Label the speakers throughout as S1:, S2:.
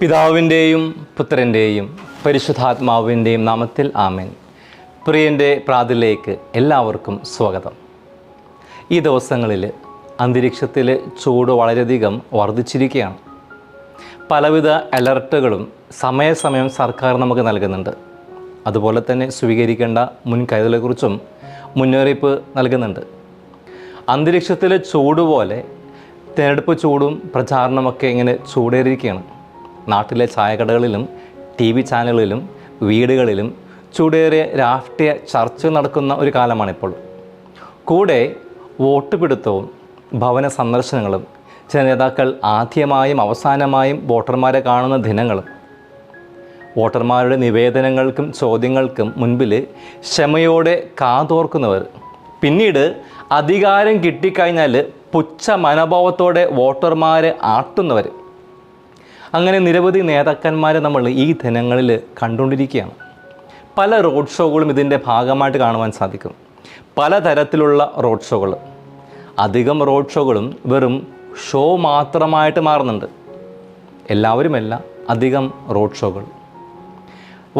S1: പിതാവിൻ്റെയും പുത്രൻ്റെയും പരിശുദ്ധാത്മാവിൻ്റെയും നാമത്തിൽ ആമേൻ. പ്രിയൻ്റെ പ്രാതിലേക്ക് എല്ലാവർക്കും സ്വാഗതം. ഈ ദിവസങ്ങളിൽ അന്തരീക്ഷത്തിൽ ചൂട് വളരെയധികം വർദ്ധിച്ചിരിക്കുകയാണ്. പലവിധ അലർട്ടുകളും സമയാസമയം സർക്കാർ നമുക്ക് നൽകുന്നുണ്ട്. അതുപോലെ തന്നെ സ്വീകരിക്കേണ്ട മുൻകരുതലുകളെക്കുറിച്ചും മുന്നറിയിപ്പ് നൽകുന്നുണ്ട്. അന്തരീക്ഷത്തിലെ ചൂട് പോലെ തിരഞ്ഞെടുപ്പ് ചൂടും പ്രചാരണമൊക്കെ ഇങ്ങനെ ചൂടേറിയിരിക്കുകയാണ്. നാട്ടിലെ ചായക്കടകളിലും TV ചാനലുകളിലും വീടുകളിലും ചൂടേറിയ രാഷ്ട്രീയ ചർച്ച നടക്കുന്ന ഒരു കാലമാണിപ്പോൾ. കൂടെ വോട്ട് പിടുത്തവും ഭവന സന്ദർശനങ്ങളും ചില നേതാക്കൾ ആദ്യമായും അവസാനമായും വോട്ടർമാരെ കാണുന്ന ദിനങ്ങളും വോട്ടർമാരുടെ നിവേദനങ്ങൾക്കും ചോദ്യങ്ങൾക്കും മുൻപിൽ ക്ഷമയോടെ കാതോർക്കുന്നവർ, പിന്നീട് അധികാരം കിട്ടിക്കഴിഞ്ഞാൽ പുച്ഛ മനോഭാവത്തോടെ വോട്ടർമാരെ ആട്ടുന്നവർ, അങ്ങനെ നിരവധി നേതാക്കന്മാരെ നമ്മൾ ഈ ദിനങ്ങളിൽ കണ്ടുകൊണ്ടിരിക്കുകയാണ്. പല റോഡ് ഷോകളും ഇതിൻ്റെ ഭാഗമായിട്ട് കാണുവാൻ സാധിക്കും. പലതരത്തിലുള്ള റോഡ് ഷോകൾ, അധികം റോഡ് ഷോകളും വെറും ഷോ മാത്രമായിട്ട് മാറുന്നുണ്ട്. എല്ലാവരുമല്ല, അധികം റോഡ് ഷോകൾ.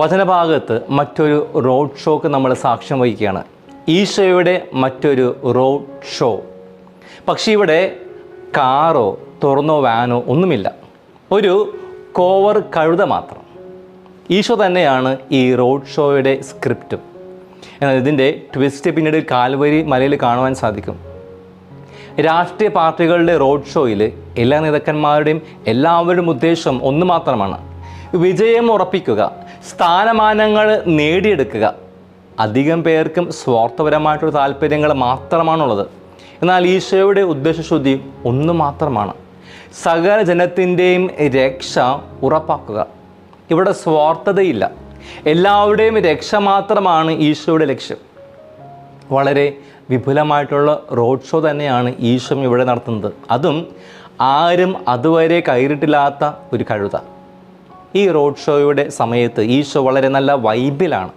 S1: വചനഭാഗത്ത് മറ്റൊരു റോഡ് ഷോക്ക് നമ്മൾ സാക്ഷ്യം വഹിക്കുകയാണ്. ഈശോയുടെ മറ്റൊരു റോഡ് ഷോ. പക്ഷേ ഇവിടെ കാറോ തുറന്നോ വാനോ ഒന്നുമില്ല, ഒരു കോവർ കഴുത മാത്രം. ഈശോ തന്നെയാണ് ഈ റോഡ് ഷോയുടെ സ്ക്രിപ്റ്റും. എന്നാൽ ഇതിൻ്റെ ട്വിസ്റ്റ് പിന്നീട് കാൽവരി മലയിൽ കാണുവാൻ സാധിക്കും. രാഷ്ട്രീയ പാർട്ടികളുടെ റോഡ് ഷോയിൽ എല്ലാ നേതാക്കന്മാരുടെയും എല്ലാവരുടെയും ഉദ്ദേശം ഒന്ന് മാത്രമാണ്: വിജയം ഉറപ്പിക്കുക, സ്ഥാനമാനങ്ങൾ നേടിയെടുക്കുക. അധികം പേർക്കും സ്വാർത്ഥപരമായിട്ടുള്ള താല്പര്യങ്ങൾ മാത്രമാണുള്ളത്. എന്നാൽ ഈശോയുടെ ഉദ്ദേശശുദ്ധി ഒന്ന് മാത്രമാണ്: സകല ജനത്തിൻ്റെയും രക്ഷ ഉറപ്പാക്കുക. ഇവിടെ സ്വാർത്ഥതയില്ല, എല്ലാവരുടെയും രക്ഷ മാത്രമാണ് ഈശോയുടെ ലക്ഷ്യം. വളരെ വിപുലമായിട്ടുള്ള റോഡ് ഷോ തന്നെയാണ് ഈശോ ഇവിടെ നടത്തുന്നത്. അതും ആരും അതുവരെ കയറിയിട്ടില്ലാത്ത ഒരു കഴുത. ഈ റോഡ് ഷോയുടെ സമയത്ത് ഈശോ വളരെ നല്ല വൈബിലാണ്.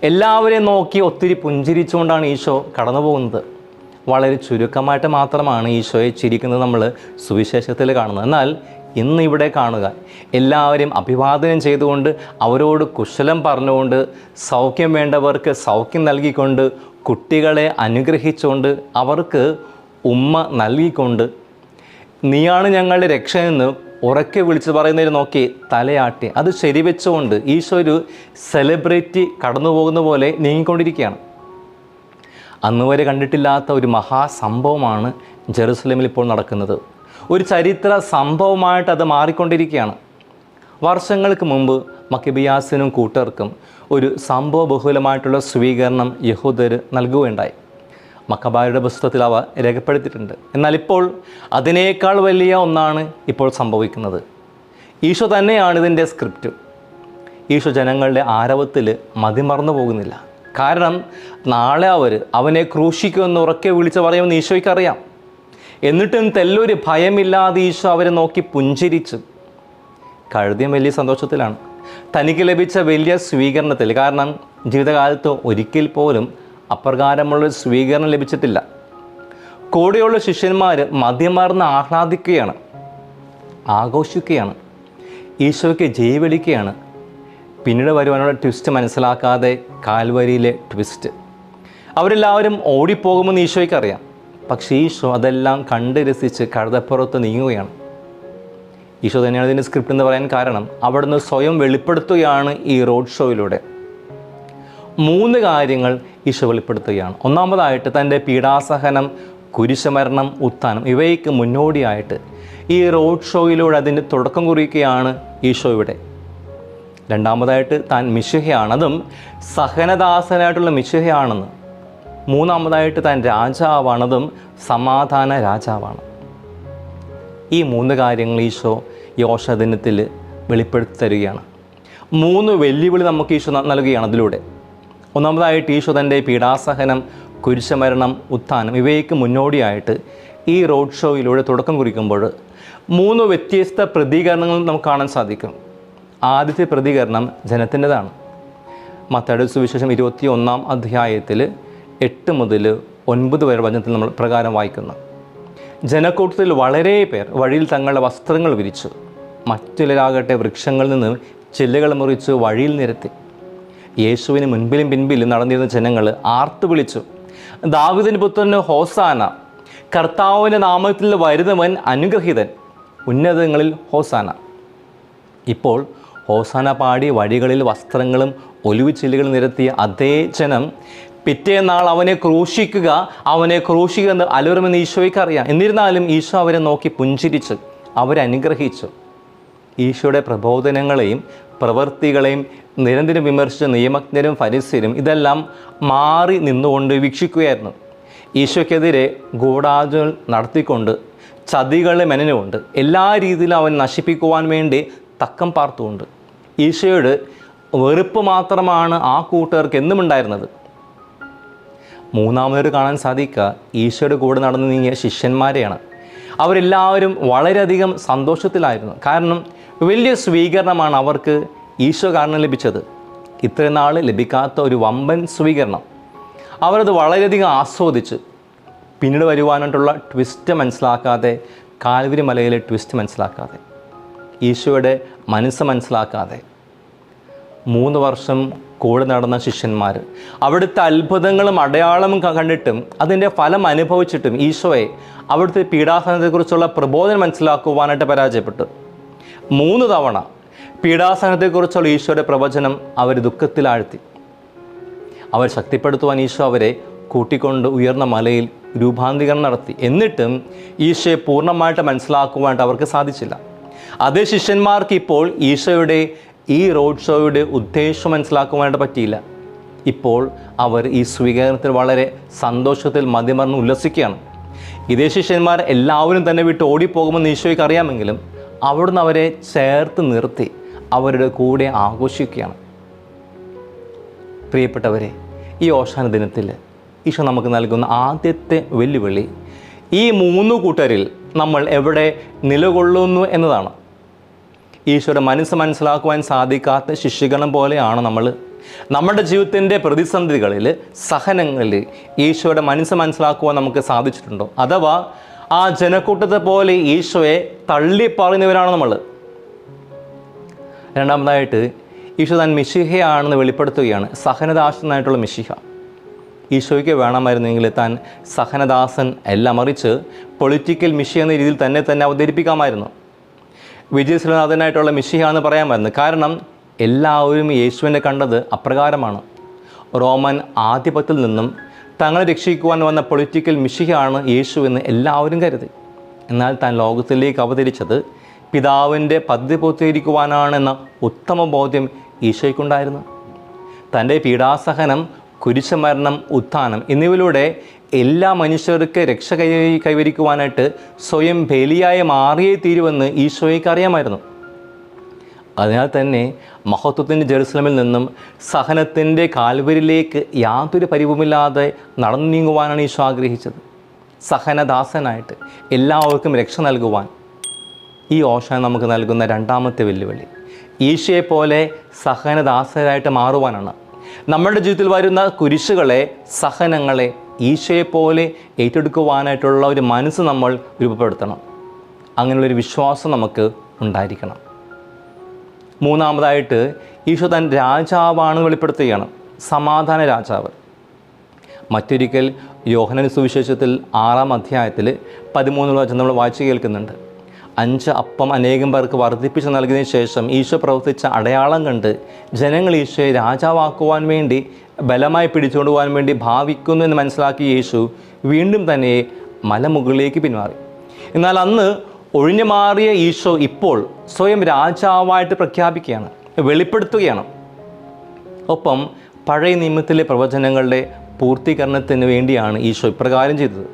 S1: എല്ലാവരെയും നോക്കി ഒത്തിരി പുഞ്ചിരിച്ചുകൊണ്ടാണ് ഈശോ കടന്നു പോകുന്നത്. വളരെ ചുരുക്കമായിട്ട് മാത്രമാണ് ഈശോയെ ചിരിക്കുന്നത് നമ്മൾ സുവിശേഷത്തിൽ കാണുന്നത്. എന്നാൽ ഇന്ന് ഇവിടെ കാണുക, എല്ലാവരെയും അഭിവാദനം ചെയ്തുകൊണ്ട്, അവരോട് കുശലം പറഞ്ഞുകൊണ്ട്, സൗഖ്യം വേണ്ടവർക്ക് സൗഖ്യം നൽകിക്കൊണ്ട്, കുട്ടികളെ അനുഗ്രഹിച്ചുകൊണ്ട്, അവർക്ക് ഉമ്മ നൽകിക്കൊണ്ട്, നീയാണ് ഞങ്ങളുടെ രക്ഷയെന്ന് ഉറക്കെ വിളിച്ച് പറയുന്നതിന് നോക്കി തലയാട്ടി അത് ശരിവെച്ചുകൊണ്ട് ഈശോ ഒരു സെലിബ്രിറ്റി കടന്നു പോകുന്ന പോലെ നീങ്ങിക്കൊണ്ടിരിക്കുകയാണ്. അന്ന് വരെ കണ്ടിട്ടില്ലാത്ത ഒരു മഹാസംഭവമാണ് ജെറുസലേമിൽ ഇപ്പോൾ നടക്കുന്നത്. ഒരു ചരിത്ര സംഭവമായിട്ട് അത് മാറിക്കൊണ്ടിരിക്കുകയാണ്. വർഷങ്ങൾക്ക് മുമ്പ് മക്കബിയാസിനും കൂട്ടർക്കും ഒരു സംഭവ ബഹുലമായിട്ടുള്ള സ്വീകരണം യഹൂദർ നൽകുകയുണ്ടായി. മക്കബായരുടെ പുസ്തകത്തിൽ അവ രേഖപ്പെടുത്തിയിട്ടുണ്ട്. എന്നാൽ ഇപ്പോൾ അതിനേക്കാൾ വലിയ ഒന്നാണ് ഇപ്പോൾ സംഭവിക്കുന്നത്. ഈശോ തന്നെയാണ് ഇതിൻ്റെ സ്ക്രിപ്റ്റ്. ഈശോ ജനങ്ങളുടെ ആരവത്തിൽ മതിമറന്നു പോകുന്നില്ല. കാരണം നാളെ അവനെ ക്രൂശിക്കുമെന്ന് ഉറക്കെ വിളിച്ച് പറയുമെന്ന് ഈശോയ്ക്കറിയാം. എന്നിട്ടും തെല്ലൊരു ഭയമില്ലാതെ ഈശോ അവരെ നോക്കി പുഞ്ചിരിച്ചു. കഴുതയും വലിയ സന്തോഷത്തിലാണ്, തനിക്ക് ലഭിച്ച വലിയ സ്വീകരണത്തിൽ. കാരണം ജീവിതകാലത്ത് ഒരിക്കൽ പോലും അപ്രകാരമുള്ളൊരു സ്വീകരണം ലഭിച്ചിട്ടില്ല. കൂടെയുള്ള ശിഷ്യന്മാർ മതിമറന്ന് ആഹ്ലാദിക്കുകയാണ്, ആഘോഷിക്കുകയാണ്, ഈശോയ്ക്ക് ജയ് വിളിക്കുകയാണ്. പിന്നീട് വരുവാനുള്ള ട്വിസ്റ്റ് മനസ്സിലാക്കാതെ കാൽവരിയിലെ ട്വിസ്റ്റ്. അവരെല്ലാവരും ഓടിപ്പോകുമെന്ന് ഈശോയ്ക്ക് അറിയാം. പക്ഷേ ഈശോ അതെല്ലാം കണ്ട് രസിച്ച് കഴുതപ്പുറത്ത് നീങ്ങുകയാണ്. ഈശോ തന്നെയാണ് ഇതിൻ്റെ സ്ക്രിപ്റ്റ് എന്ന് പറയാൻ കാരണം അവിടുന്ന് സ്വയം വെളിപ്പെടുത്തുകയാണ് ഈ റോഡ് ഷോയിലൂടെ. 3 കാര്യങ്ങൾ ഈശോ വെളിപ്പെടുത്തുകയാണ്. ഒന്നാമതായിട്ട് തൻ്റെ പീഡാസഹനം, കുരിശുമരണം, ഉത്ഥാനം ഇവയ്ക്ക് മുന്നോടിയായിട്ട് ഈ റോഡ് ഷോയിലൂടെ അതിൻ്റെ തുടക്കം കുറിക്കുകയാണ് ഈശോ ഇവിടെ. രണ്ടാമതായിട്ട് താൻ മിശിഹയാണ്, അതും സഹനദാസനായിട്ടുള്ള മിശിഹയാണെന്ന്. മൂന്നാമതായിട്ട് താൻ രാജാവാണതും സമാധാന രാജാവാണ്. ഈ 3 കാര്യങ്ങൾ ഈശോ ഈ ഓഷധനത്തിൽ വെളിപ്പെടുത്തി തരികയാണ്. 3 വെല്ലുവിളി നമുക്ക് ഈശോ നൽകുകയാണ് അതിലൂടെ. ഒന്നാമതായിട്ട് ഈശോ തൻ്റെ പീഡാസഹനം, കുരിശുമരണം, ഉത്ഥാനം ഇവയ്ക്ക് മുന്നോടിയായിട്ട് ഈ റോഡ് ഷോയിലൂടെ തുടക്കം കുറിക്കുമ്പോൾ 3 വ്യത്യസ്ത പ്രതികരണങ്ങൾ നമുക്ക് കാണാൻ സാധിക്കും. ആദ്യത്തെ പ്രതികരണം ജനത്തിൻ്റെതാണ്. മത്തായിയുടെ സുവിശേഷം 21-ാം അധ്യായത്തിൽ 8 മുതൽ 9 വരെ വചനത്തിൽ നമ്മൾ പ്രകാരം വായിക്കുന്നു. ജനക്കൂട്ടത്തിൽ വളരെ പേർ വഴിയിൽ തങ്ങളുടെ വസ്ത്രങ്ങൾ വിരിച്ചു. മറ്റുള്ളവരാകട്ടെ വൃക്ഷങ്ങളിൽ നിന്ന് ചില്ലകൾ മുറിച്ച് വഴിയിൽ നിരത്തി. യേശുവിന് മുൻപിലും പിൻപിലും നടന്നിരുന്ന ജനങ്ങൾ ആർത്തു വിളിച്ചു, ദാവീദിന്റെ പുത്രന് ഹോസാന, കർത്താവിൻ്റെ നാമത്തിൽ വരുന്നവൻ അനുഗ്രഹീതൻ, ഉന്നതങ്ങളിൽ ഹോസാന. ഇപ്പോൾ ഹോസാന പാടി വഴികളിൽ വസ്ത്രങ്ങളും ഒലിവുചില്ലുകളും നിരത്തിയ അതേ ജനം പിറ്റേന്നാൾ അവനെ ക്രൂശിക്കുക എന്ന് അലറുമെന്ന് ഈശോയ്ക്ക് അറിയാം. എന്നിരുന്നാലും ഈശോ അവരെ നോക്കി പുഞ്ചിരിച്ച് അവരെ അനുഗ്രഹിച്ചു. ഈശോയുടെ പ്രബോധനങ്ങളെയും പ്രവൃത്തികളെയും നിരന്തരം വിമർശിച്ച നിയമജ്ഞരും ഫരിസ്യരും ഇതെല്ലാം മാറി നിന്നുകൊണ്ട് വീക്ഷിക്കുകയായിരുന്നു. ഈശോയ്ക്കെതിരെ ഗൂഢാലോചന നടത്തിക്കൊണ്ട് ചതികളെ മെനഞ്ഞുകൊണ്ട് എല്ലാ രീതിയിലും അവൻ നശിപ്പിക്കുവാൻ വേണ്ടി തക്കം പാർത്തുകൊണ്ട് ഈശോയുടെ വെറുപ്പ് മാത്രമാണ് ആ കൂട്ടുകാർക്ക് എന്നും ഉണ്ടായിരുന്നത്. മൂന്നാമതൊരു കാണാൻ സാധിക്കുക ഈശോയുടെ കൂടെ നടന്നു നീങ്ങിയ ശിഷ്യന്മാരെയാണ്. അവരെല്ലാവരും വളരെയധികം സന്തോഷത്തിലായിരുന്നു. കാരണം വലിയ സ്വീകരണമാണ് അവർക്ക് ഈശോ കാരണം ലഭിച്ചത്. ഇത്രയും നാൾ ലഭിക്കാത്ത ഒരു വമ്പൻ സ്വീകരണം. അവരത് വളരെയധികം ആസ്വദിച്ച് പിന്നീട് വരുവാനായിട്ടുള്ള ട്വിസ്റ്റ് മനസ്സിലാക്കാതെ, കാൽവരി മലയിലെ ട്വിസ്റ്റ് മനസ്സിലാക്കാതെ, ഈശോയുടെ മനസ്സ് മനസ്സിലാക്കാതെ 3 വർഷം കൂടെ നടന്ന ശിഷ്യന്മാർ അവിടുത്തെ അത്ഭുതങ്ങളും അടയാളവും കണ്ടിട്ടും അതിൻ്റെ ഫലം അനുഭവിച്ചിട്ടും ഈശോയെ അവിടുത്തെ പീഡാസനത്തെക്കുറിച്ചുള്ള പ്രബോധനം മനസ്സിലാക്കുവാനായിട്ട് പരാജയപ്പെട്ടു. 3 തവണ പീഡാസനത്തെക്കുറിച്ചുള്ള ഈശോയുടെ പ്രവചനം അവർ ദുഃഖത്തിലാഴ്ത്തി. അവർ ശക്തിപ്പെടുത്തുവാൻ ഈശോ അവരെ കൂട്ടിക്കൊണ്ട് ഉയർന്ന മലയിൽ രൂപാന്തരീകരണം നടത്തി. എന്നിട്ടും ഈശോയെ പൂർണ്ണമായിട്ട് മനസ്സിലാക്കുവാനായിട്ട് അവർക്ക് സാധിച്ചില്ല. അതേ ശിഷ്യന്മാർക്ക് ഇപ്പോൾ ഈശോയുടെ ഈ റോഡ് ഷോയുടെ ഉദ്ദേശം മനസ്സിലാക്കുവാനായിട്ട് പറ്റിയില്ല. ഇപ്പോൾ അവർ ഈ സ്വീകരണത്തിൽ വളരെ സന്തോഷത്തിൽ മതിമറന്ന് ഉല്ലസിക്കുകയാണ്. ഇതേ ശിഷ്യന്മാർ എല്ലാവരും തന്നെ വിട്ട് ഓടിപ്പോകുമെന്ന് ഈശോയ്ക്ക് അറിയാമെങ്കിലും അവിടുന്ന് അവരെ ചേർത്ത് നിർത്തി അവരുടെ കൂടെ ആഘോഷിക്കുകയാണ്. പ്രിയപ്പെട്ടവരെ, ഈ ഓശാന ദിനത്തിൽ ഈശോ നമുക്ക് നൽകുന്ന ആദ്യത്തെ വെല്ലുവിളി ഈ 3 കൂട്ടരിൽ നമ്മൾ എവിടെ നിലകൊള്ളുന്നു എന്നതാണ്. ഈശോയുടെ മനസ്സ് മനസ്സിലാക്കുവാൻ സാധിക്കാത്ത ശിഷ്യഗണം പോലെയാണ് നമ്മൾ. നമ്മുടെ ജീവിതത്തിൻ്റെ പ്രതിസന്ധികളിൽ, സഹനങ്ങളിൽ ഈശോയുടെ മനസ്സ് മനസ്സിലാക്കുവാൻ നമുക്ക് സാധിച്ചിട്ടുണ്ടോ? അഥവാ ആ ജനക്കൂട്ടത്തെ പോലെ ഈശോയെ തള്ളിപ്പറയുന്നവരാണ് നമ്മൾ. രണ്ടാമതായിട്ട് ഈശോ താൻ മിശിഹയാണെന്ന് വെളിപ്പെടുത്തുകയാണ്. സഹനദാസനായിട്ടുള്ള മിശിഹ. ഈശോയ്ക്ക് വേണമായിരുന്നെങ്കിൽ താൻ സഹനദാസൻ എല്ലാം മറിച്ച് പൊളിറ്റിക്കൽ മിശിഹ എന്ന രീതിയിൽ തന്നെ അവതരിപ്പിക്കാമായിരുന്നു. വിജയശ്രീനാഥനായിട്ടുള്ള മിശിഹ എന്ന് പറയാമായിരുന്നു. കാരണം എല്ലാവരും യേശുവിനെ കണ്ടത് അപ്രകാരമാണ്. റോമൻ ആധിപത്യത്തിൽ നിന്നും തങ്ങളെ രക്ഷിക്കുവാൻ വന്ന പൊളിറ്റിക്കൽ മിശിഹയാണ് യേശു എന്ന് എല്ലാവരും കരുതി. എന്നാൽ താൻ ലോകത്തിലേക്ക് അവതരിച്ചത് പിതാവിൻ്റെ പദ്ധതി പൂർത്തീകരിക്കുവാനാണെന്ന ഉത്തമ ബോധ്യം ഈശോയ്ക്കുണ്ടായിരുന്നു. തൻ്റെ പീഡാസഹനം, കുരിശുമരണം, ഉത്ഥാനം എന്നിവയിലൂടെ എല്ലാ മനുഷ്യർക്ക് രക്ഷ കൈവരിക്കുവാനായിട്ട് സ്വയം ബലിയായി മാറിയേ തീരുവെന്ന് ഈശോയ്ക്ക് അറിയാമായിരുന്നു. അതിനാൽ തന്നെ മഹത്വത്തിൻ്റെ ജെറുസലേമിൽ നിന്നും സഹനത്തിൻ്റെ കാൽവരിലേക്ക് യാതൊരു പരിവുമില്ലാതെ നടന്നു നീങ്ങുവാനാണ് ഈശോ ആഗ്രഹിച്ചത്. സഹനദാസനായിട്ട് എല്ലാവർക്കും രക്ഷ നൽകുവാൻ ഈ ഓശാന നമുക്ക് നൽകുന്ന രണ്ടാമത്തെ വെല്ലുവിളി ഈശോയെപ്പോലെ സഹനദാസരായിട്ട് മാറുവാനാണ്. നമ്മുടെ ജീവിതത്തിൽ വരുന്ന കുരിശുകളെ, സഹനങ്ങളെ ഈശോയെപ്പോലെ ഏറ്റെടുക്കുവാനായിട്ടുള്ള ഒരു മനസ്സ് നമ്മൾ രൂപപ്പെടുത്തണം. അങ്ങനെയുള്ളൊരു വിശ്വാസം നമുക്ക് ഉണ്ടായിരിക്കണം. മൂന്നാമതായിട്ട് ഈശോ താൻ രാജാവാണെന്ന് വെളിപ്പെടുത്തുകയാണ്. സമാധാന രാജാവ്. മറ്റൊരിക്കൽ യോഹന്നാൻ സുവിശേഷത്തിൽ 6-ാം അധ്യായത്തിൽ 13 വചനം നമ്മൾ വായിച്ചു കേൾക്കുന്നുണ്ട്. 5 അപ്പം അനേകം പേർക്ക് വർദ്ധിപ്പിച്ച് നൽകിയതിന് ശേഷം ഈശോ പ്രവർത്തിച്ച അടയാളം കണ്ട് ജനങ്ങൾ ഈശോയെ രാജാവാക്കുവാൻ വേണ്ടി, ബലമായി പിടിച്ചുകൊണ്ടുപോകാൻ വേണ്ടി ഭാവിക്കുന്നു എന്ന് മനസ്സിലാക്കിയ യേശു വീണ്ടും തന്നെ മലമുകളിലേക്ക് പിന്മാറി. എന്നാൽ അന്ന് ഒഴിഞ്ഞു മാറിയ ഈശോ ഇപ്പോൾ സ്വയം രാജാവായിട്ട് പ്രഖ്യാപിക്കുകയാണ്, വെളിപ്പെടുത്തുകയാണ്. ഒപ്പം പഴയ നിയമത്തിലെ പ്രവചനങ്ങളുടെ പൂർത്തീകരണത്തിന് വേണ്ടിയാണ് ഈശോ ഇപ്രകാരം ചെയ്തത്.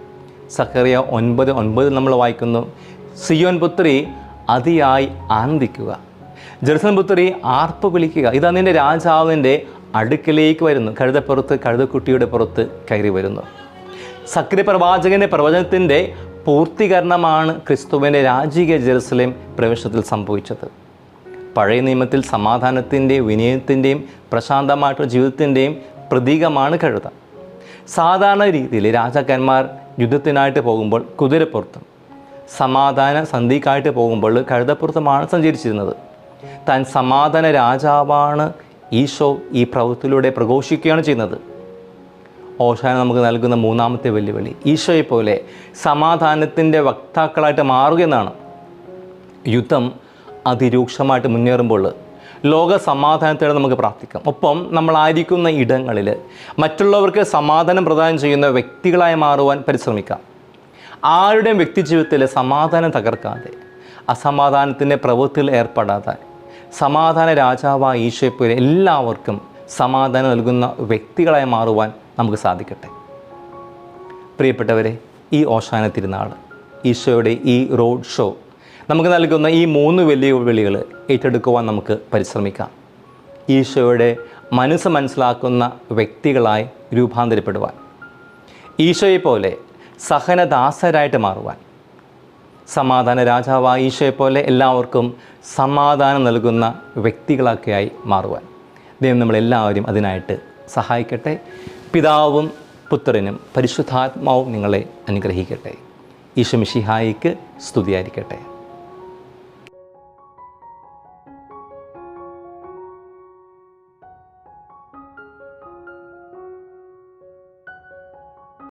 S1: സഖറിയ 9:9 നമ്മൾ വായിക്കുന്നു, സിയോൻ പുത്രി അതിയായി ആനന്ദിക്കുക, ജെറുസലേം പുത്രി ആർപ്പ് വിളിക്കുക, ഇതാ നിൻ്റെ രാജാവിൻ്റെ അടുക്കിലേക്ക് വരുന്നു, കഴുതപ്പുറത്ത് കഴുതക്കുട്ടിയുടെ പുറത്ത് കയറി വരുന്നു. സഖറിയ പ്രവാചകൻ്റെ പ്രവചനത്തിൻ്റെ പൂർത്തീകരണമാണ് ക്രിസ്തുവിൻ്റെ രാജകീയ ജെറുസലേം പ്രവേശനത്തിൽ സംഭവിച്ചത്. പഴയ നിയമത്തിൽ സമാധാനത്തിൻ്റെയും വിനയത്തിൻ്റെയും പ്രശാന്തമായിട്ടുള്ള ജീവിതത്തിൻ്റെയും പ്രതീകമാണ് കഴുത. സാധാരണ രീതിയിൽ രാജാക്കന്മാർ യുദ്ധത്തിനായിട്ട് പോകുമ്പോൾ കുതിരപ്പുറത്തും സമാധാന സന്ധിക്കായിട്ട് പോകുമ്പോൾ കഴുതപ്പുറത്തുമാണ് സഞ്ചരിച്ചിരുന്നത്. താൻ സമാധാന രാജാവാണ് ഈശോ ഈ പ്രവൃത്തിയിലൂടെ പ്രഘോഷിക്കുകയാണ് ചെയ്യുന്നത്. ഓശാന നമുക്ക് നൽകുന്ന മൂന്നാമത്തെ വെല്ലുവിളി ഈശോയെ പോലെ സമാധാനത്തിൻ്റെ വക്താക്കളായിട്ട് മാറുക എന്നാണ്. യുദ്ധം അതിരൂക്ഷമായിട്ട് മുന്നേറുമ്പോൾ ലോക സമാധാനത്തോടെ നമുക്ക് പ്രാർത്ഥിക്കാം. ഒപ്പം നമ്മളായിരിക്കുന്ന ഇടങ്ങളിൽ മറ്റുള്ളവർക്ക് സമാധാനം പ്രദാനം ചെയ്യുന്ന വ്യക്തികളായി മാറുവാൻ പരിശ്രമിക്കാം. ആരുടെയും വ്യക്തി ജീവിതത്തിൽ സമാധാനം തകർക്കാതെ, അസമാധാനത്തിൻ്റെ പ്രവൃത്തിയിൽ ഏർപ്പെടാതെ, സമാധാന രാജാവായ ഈശോയെപ്പോലെ എല്ലാവർക്കും സമാധാനം നൽകുന്ന വ്യക്തികളായി മാറുവാൻ നമുക്ക് സാധിക്കട്ടെ. പ്രിയപ്പെട്ടവരെ, ഈ ഓശാന തിരുനാൾ, ഈശോയുടെ ഈ റോഡ് ഷോ നമുക്ക് നൽകുന്ന ഈ 3 വെല്ലുവിളികൾ ഏറ്റെടുക്കുവാൻ നമുക്ക് പരിശ്രമിക്കാം. ഈശോയുടെ മനസ്സ് മനസ്സിലാക്കുന്ന വ്യക്തികളായി രൂപാന്തരപ്പെടുവാൻ, ഈശോയെപ്പോലെ സഹനദാസരായിട്ട് മാറുവാൻ, സമാധാന രാജാവായ ഈശോയെപ്പോലെ എല്ലാവർക്കും സമാധാനം നൽകുന്ന വ്യക്തികളൊക്കെയായി മാറുവാൻ ദൈവം നമ്മളെല്ലാവരും അതിനായിട്ട് സഹായിക്കട്ടെ. പിതാവും പുത്രനും പരിശുദ്ധാത്മാവും നിങ്ങളെ അനുഗ്രഹിക്കട്ടെ. ഈശോ മിശിഹായിക്ക് സ്തുതിയായിരിക്കട്ടെ.